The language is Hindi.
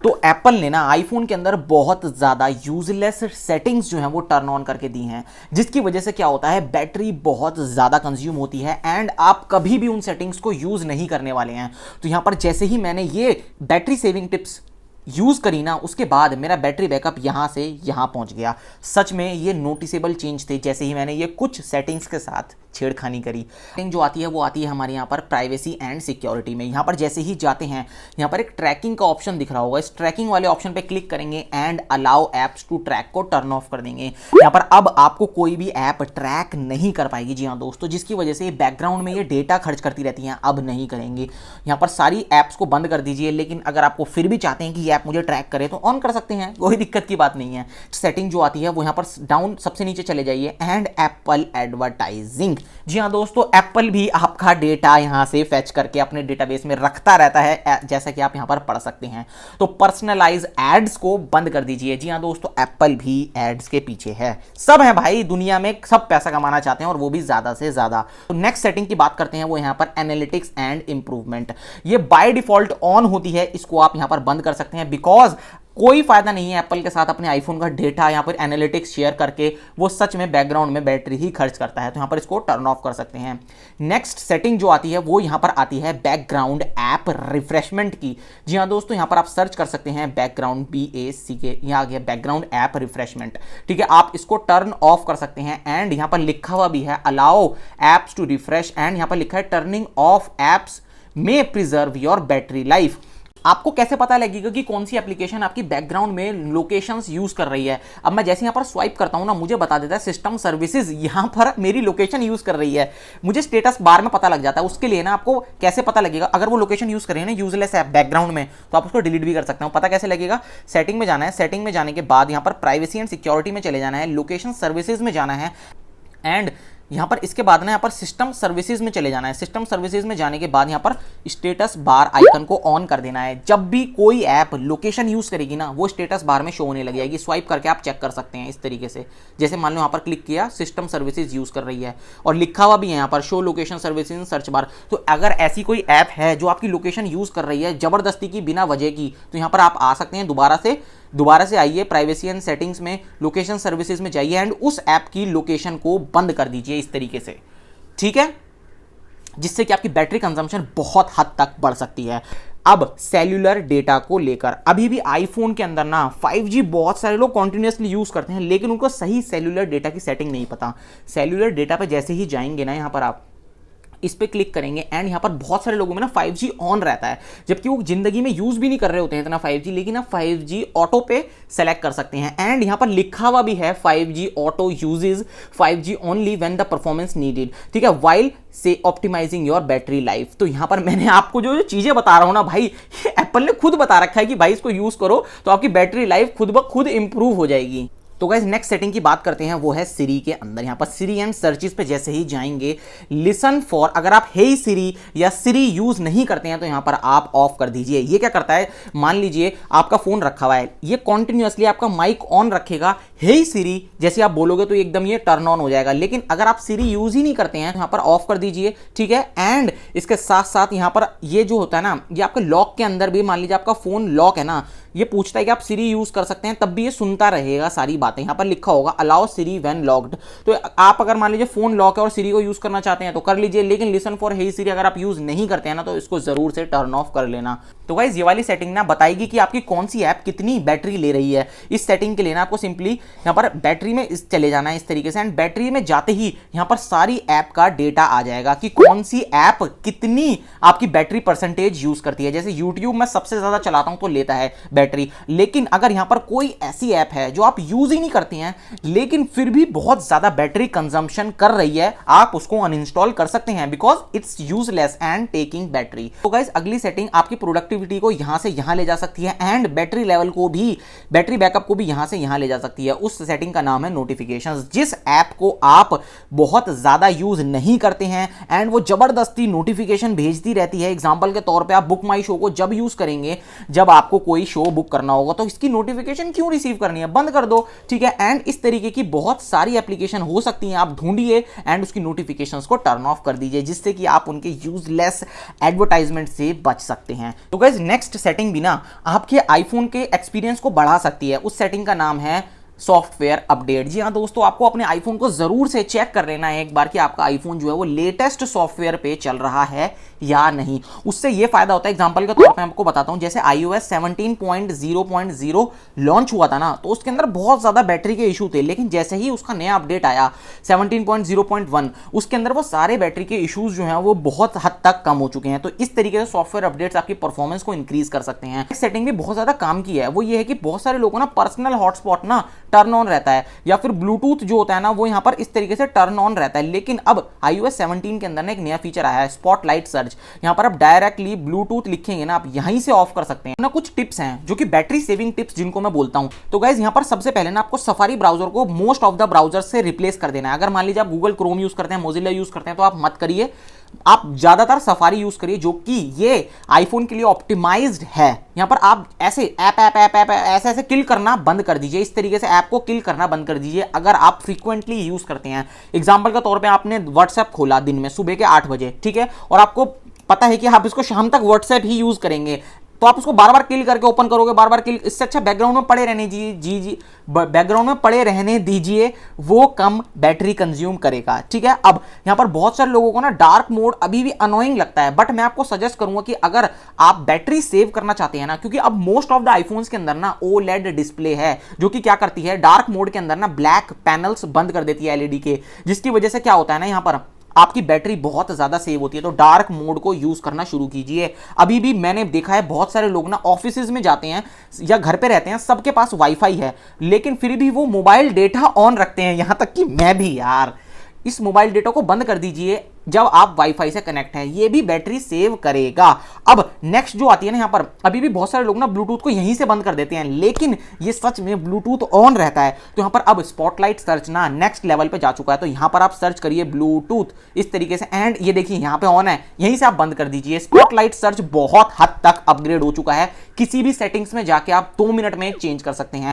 तो एप्पल ने ना आईफोन के अंदर बहुत ज़्यादा यूजलेस सेटिंग्स जो हैं वो टर्न ऑन करके दी हैं, जिसकी वजह से क्या होता है, बैटरी बहुत ज़्यादा कंज्यूम होती है एंड आप कभी भी उन सेटिंग्स को यूज़ नहीं करने वाले हैं। तो यहाँ पर जैसे ही मैंने ये बैटरी सेविंग टिप्स यूज़ करी ना, उसके बाद मेरा बैटरी बैकअप यहाँ से यहाँ पहुँच गया। सच में ये नोटिसेबल चेंज थे जैसे ही मैंने ये कुछ सेटिंग्स के साथ छेड़खानी करी। सेटिंग जो आती है वो आती है हमारे यहाँ पर प्राइवेसी एंड सिक्योरिटी में। यहाँ पर जैसे ही जाते हैं, यहाँ पर एक ट्रैकिंग का ऑप्शन दिख रहा होगा, इस ट्रैकिंग वाले ऑप्शन पे क्लिक करेंगे and allow apps to track को टर्न ऑफ कर देंगे। यहाँ पर अब आपको कोई भी ऐप ट्रैक नहीं कर पाएगी, जी हाँ दोस्तों, जिसकी वजह से बैकग्राउंड में ये डेटा खर्च करती रहती हैं, अब नहीं करेंगे। यहाँ पर सारी ऐप्स को बंद कर दीजिए, लेकिन अगर आपको फिर भी चाहते हैं कि ये ऐप मुझे ट्रैक करे तो ऑन कर सकते हैं, कोई दिक्कत की बात नहीं है। सेटिंग जो आती है वो यहाँ पर डाउन सबसे नीचे चले जाइए एंड एप्पल एडवर्टाइजिंग। जी हाँ दोस्तों, एप्पल भी आपका डेटा यहां से फेच करके अपने डेटाबेस में रखता रहता है, जैसा कि आप यहां पर पढ़ सकते हैं। तो पर्सनलाइज एड्स को बंद कर दीजिए। जी हाँ दोस्तों, एप्पल भी एड्स के पीछे है, सब है भाई, दुनिया में सब पैसा कमाना चाहते हैं और वो भी ज्यादा से ज्यादा। तो नेक्स्ट सेटिंग की बात करते हैं, वो यहां पर एनालिटिक्स एंड इंप्रूवमेंट। ये बाय डिफॉल्ट ऑन होती है, इसको आप यहां पर बंद कर सकते हैं, बिकॉज कोई फायदा नहीं है एप्पल के साथ अपने आईफोन का डेटा यहाँ पर एनालिटिक्स शेयर करके, वो सच में बैकग्राउंड में बैटरी ही खर्च करता है। तो यहाँ पर इसको टर्न ऑफ कर सकते हैं। नेक्स्ट सेटिंग जो आती है वो यहाँ पर आती है बैकग्राउंड ऐप रिफ्रेशमेंट की। जी हाँ दोस्तों, यहाँ पर आप सर्च कर सकते हैं बैकग्राउंड BACK, यहाँ आ गया बैकग्राउंड ऐप रिफ्रेशमेंट। ठीक है, आप इसको टर्न ऑफ कर सकते हैं एंड यहाँ पर लिखा हुआ भी है allow apps to refresh and यहाँ पर लिखा है turning off apps may preserve your battery life. आपको कैसे पता लगेगा कि कौन सी एप्लीकेशन आपकी बैकग्राउंड में लोकेशंस यूज कर रही है? अब मैं जैसे यहां पर स्वाइप करता हूं ना, मुझे बता देता है सिस्टम सर्विसेज यहां पर मेरी लोकेशन यूज कर रही है, मुझे स्टेटस बार में पता लग जाता है। उसके लिए ना आपको कैसे पता लगेगा, अगर वो लोकेशन यूज कर रही है ना यूजलेस ऐप बैकग्राउंड में, तो आप उसको डिलीट भी कर सकते हो। पता कैसे लगेगा? सेटिंग में जाना है, सेटिंग में जाने के बाद यहां पर प्राइवेसी एंड सिक्योरिटी में चले जाना है, लोकेशन सर्विसेज में जाना है एंड यहाँ पर इसके बाद ना यहाँ पर सिस्टम सर्विसेज में चले जाना है। सिस्टम सर्विसेज में जाने के बाद यहाँ पर स्टेटस बार आइकन को ऑन कर देना है। जब भी कोई ऐप लोकेशन यूज करेगी ना, वो स्टेटस बार में शो होने लग जाएगी। स्वाइप करके आप चेक कर सकते हैं इस तरीके से। जैसे मान लो यहाँ पर क्लिक किया, सिस्टम सर्विसेज यूज कर रही है और लिखा हुआ भी है यहाँ पर show location services in search bar. तो अगर ऐसी कोई ऐप है जो आपकी लोकेशन यूज कर रही है जबरदस्ती की, बिना वजह की, तो यहाँ पर आप आ सकते हैं, दोबारा से आइए, प्राइवेसी एंड सेटिंग्स में लोकेशन सर्विसेज में जाइए एंड उस ऐप की लोकेशन को बंद कर दीजिए इस तरीके से, ठीक है, जिससे कि आपकी बैटरी कंजम्पशन बहुत हद तक बढ़ सकती है। अब सेल्यूलर डेटा को लेकर, अभी भी आईफोन के अंदर ना 5G बहुत सारे लोग कॉन्टिन्यूसली यूज करते हैं, लेकिन उनको सही सेल्यूलर डेटा की सेटिंग नहीं पता। सेल्यूलर डेटा पे जैसे ही जाएंगे ना, यहां पर आप इस पे क्लिक करेंगे एंड यहाँ पर बहुत सारे लोगों में ना 5G ऑन रहता है, जबकि वो जिंदगी में यूज भी नहीं कर रहे होते हैं इतना 5G, लेकिन आप 5G ऑटो पे सेलेक्ट कर सकते हैं एंड यहाँ पर लिखा हुआ भी है 5G auto uses 5G only when the performance needed, ठीक है, वाइल से ऑप्टिमाइजिंग योर बैटरी लाइफ। तो यहाँ पर मैंने आपको जो चीजें बता रहा हूँ ना भाई, ये एप्पल ने खुद बता रखा है कि भाई इसको यूज करो तो आपकी बैटरी लाइफ खुद ब खुद इंप्रूव हो जाएगी। तो गाइस नेक्स्ट सेटिंग की बात करते हैं, वो है सिरी के अंदर। यहाँ पर सिरी एंड सर्चेस पे जैसे ही जाएंगे, लिसन फॉर, अगर आप हे सिरी या सिरी यूज नहीं करते हैं तो यहाँ पर आप ऑफ कर दीजिए। ये क्या करता है, मान लीजिए आपका फोन रखा हुआ है, ये कॉन्टिन्यूसली आपका माइक ऑन रखेगा, हे सिरी जैसे आप बोलोगे तो एकदम ये टर्न ऑन हो जाएगा। लेकिन अगर आप सिरी यूज ही नहीं करते हैं तो यहाँ पर ऑफ कर दीजिए, ठीक है। एंड इसके साथ साथ यहाँ पर ये जो होता है ना, ये आपके लॉक के अंदर भी, मान लीजिए आपका फोन लॉक है ना, ये पूछता है कि आप सिरी यूज कर सकते हैं, तब भी ये सुनता रहेगा सारी बातें। यहाँ पर लिखा होगा अलाउ सिरी व्हेन लॉक्ड। तो आप अगर मान लीजिए फोन लॉक है और सिरी को यूज करना चाहते हैं तो कर लीजिए, लेकिन लिसन फॉर हे सिरी अगर आप यूज नहीं करते हैं ना, तो इसको जरूर से टर्न ऑफ कर लेना। तो गाइस ये वाली सेटिंग ना बताएगी कि आपकी कौन सी ऐप कितनी बैटरी ले रही है। इस सेटिंग के लिए ना आपको सिंपली यहाँ पर बैटरी में चले जाना है इस तरीके से, एंड बैटरी में जाते ही यहाँ पर सारी ऐप का डेटा आ जाएगा कि कौन सी ऐप कितनी आपकी बैटरी परसेंटेज यूज करती है। जैसे यूट्यूब में सबसे ज्यादा चलाता हूं तो लेता है बैटरी, लेकिन अगर यहां पर कोई ऐसी ऐप है जो आप यूज ही नहीं करते हैं लेकिन फिर भी बहुत ज्यादा बैटरी कंजम्पशन कर रही है, आप उसको अनइंस्टॉल कर सकते हैं, because it's useless and taking battery. तो गाइस अगली सेटिंग आपकी प्रोडक्टिविटी को यहां से यहां ले जा सकती है एंड बैटरी लेवल को भी, बैटरी बैकअप को भी यहां से यहां ले जा सकती है। उस सेटिंग का नाम है नोटिफिकेशंस। जिस ऐप को आप बहुत ज्यादा यूज नहीं करते हैं एंड वो जबरदस्ती नोटिफिकेशन भेजती रहती है, एग्जांपल के तौर पे आप बुक माई शो को जब यूज करेंगे, जब आपको कोई शो शो बुक करना होगा तो इसकी नोटिफिकेशन क्यों रिसीव करनी है, बंद कर दो, ठीक है। एंड इस तरीके की बहुत सारी एप्लीकेशन हो सकती हैं, आप ढूंढिए एंड उसकी नोटिफिकेशंस को टर्न ऑफ कर दीजिए, जिससे कि आप उनके यूजलेस एडवर्टाइजमेंट से बच सकते हैं। तो गाइस नेक्स्ट सेटिंग भी ना आपके आईफोन के एक्सपीरियंस को बढ़ा सकती है। उस सेटिंग का नाम है सॉफ्टवेयर अपडेट। जी हाँ दोस्तों, आपको अपने आईफोन को जरूर से चेक कर लेना है एक बार कि आपका आईफोन जो है वो लेटेस्ट सॉफ्टवेयर पे चल रहा है या नहीं। उससे ये फायदा होता है, एग्जांपल के तौर पे आपको बताता हूं, जैसे iOS 17.0.0 लॉन्च हुआ था ना, तो उसके अंदर बहुत ज्यादा बैटरी के इशू थे, लेकिन जैसे ही उसका नया अपडेट आया 17.0.1 उसके अंदर वो सारे बैटरी के इश्यूज जो हैं वो बहुत हद तक कम हो चुके हैं। तो इस तरीके से सॉफ्टवेयर अपडेट्स आपकी परफॉर्मेंस को इंक्रीज कर सकते हैं। एक सेटिंग भी बहुत ज्यादा काम की है, वो ये है कि बहुत सारे लोगों ना पर्सनल हॉटस्पॉट ना टर्न ऑन रहता है, या फिर ब्लूटूथ जो होता है ना वो यहां पर इस तरीके से टर्न ऑन रहता है। लेकिन अब iOS 17 के अंदर ना एक नया फीचर आया है, स्पॉटलाइट सर्च। यहां पर आप डायरेक्टली ब्लूटूथ लिखेंगे ना, आप यहीं से ऑफ कर सकते हैं ना। कुछ टिप्स हैं जो कि बैटरी सेविंग टिप्स जिनको मैं बोलता हूं। तो गाइस यहां पर सबसे पहले ना आपको सफारी ब्राउजर को मोस्ट ऑफ द ब्राउजर से रिप्लेस कर देना है। अगर मान लीजिए आप गूगल क्रोम यूज करते हैं, मोजिला यूज करते हैं, तो आप मत करिए, आप ज्यादातर सफारी यूज करिए, जो कि ये आईफोन के लिए ऑप्टिमाइज्ड है। यहां पर आप ऐसे ऐसे ऐसे किल करना बंद कर दीजिए, इस तरीके से ऐप को किल करना बंद कर दीजिए अगर आप फ्रीक्वेंटली यूज करते हैं। एग्जांपल के तौर पे आपने व्हाट्सएप खोला दिन में सुबह के 8 बजे, ठीक है, और आपको पता है कि आप इसको शाम तक व्हाट्सएप ही यूज करेंगे, तो आप उसको बार बार किल करके ओपन करोगे, बार बार किल, इससे अच्छा बैकग्राउंड में पड़े रहने जी बैकग्राउंड में पड़े रहने दीजिए, वो कम बैटरी कंज्यूम करेगा, ठीक है। अब यहां पर बहुत सारे लोगों को ना डार्क मोड अभी भी अनोइंग लगता है, बट मैं आपको सजेस्ट करूंगा कि अगर आप बैटरी सेव करना चाहते हैं ना, क्योंकि अब मोस्ट ऑफ द आईफोन्स के अंदर ना OLED डिस्प्ले है, जो कि क्या करती है, डार्क मोड के अंदर ना ब्लैक पैनल्स बंद कर देती है एलईडी के, जिसकी वजह से क्या होता है ना, यहां पर आपकी बैटरी बहुत ज्यादा सेव होती है। तो डार्क मोड को यूज करना शुरू कीजिए। अभी भी मैंने देखा है बहुत सारे लोग ना ऑफिसेज में जाते हैं या घर पे रहते हैं, सबके पास वाईफाई है, लेकिन फिर भी वो मोबाइल डेटा ऑन रखते हैं, यहां तक कि मैं भी यार। इस मोबाइल डेटा को बंद कर दीजिए जब आप वाईफाई से कनेक्ट हैं, ये भी बैटरी सेव करेगा। अब नेक्स्ट जो आती है ना, यहां पर अभी भी बहुत सारे लोग ना ब्लूटूथ को यहीं से बंद कर देते हैं, लेकिन ये सच में ब्लूटूथ ऑन रहता है। तो यहां पर अब स्पॉटलाइट सर्च ना नेक्स्ट लेवल पे जा चुका है, तो यहां पर आप सर्च करिए ब्लूटूथ इस तरीके से, एंड ये देखिए यहां पे ऑन है, यहीं से आप बंद कर दीजिए। स्पॉटलाइट सर्च बहुत हद तक अपग्रेड हो चुका है, किसी भी सेटिंग्स में जाके आप 2 मिनट में चेंज कर सकते हैं।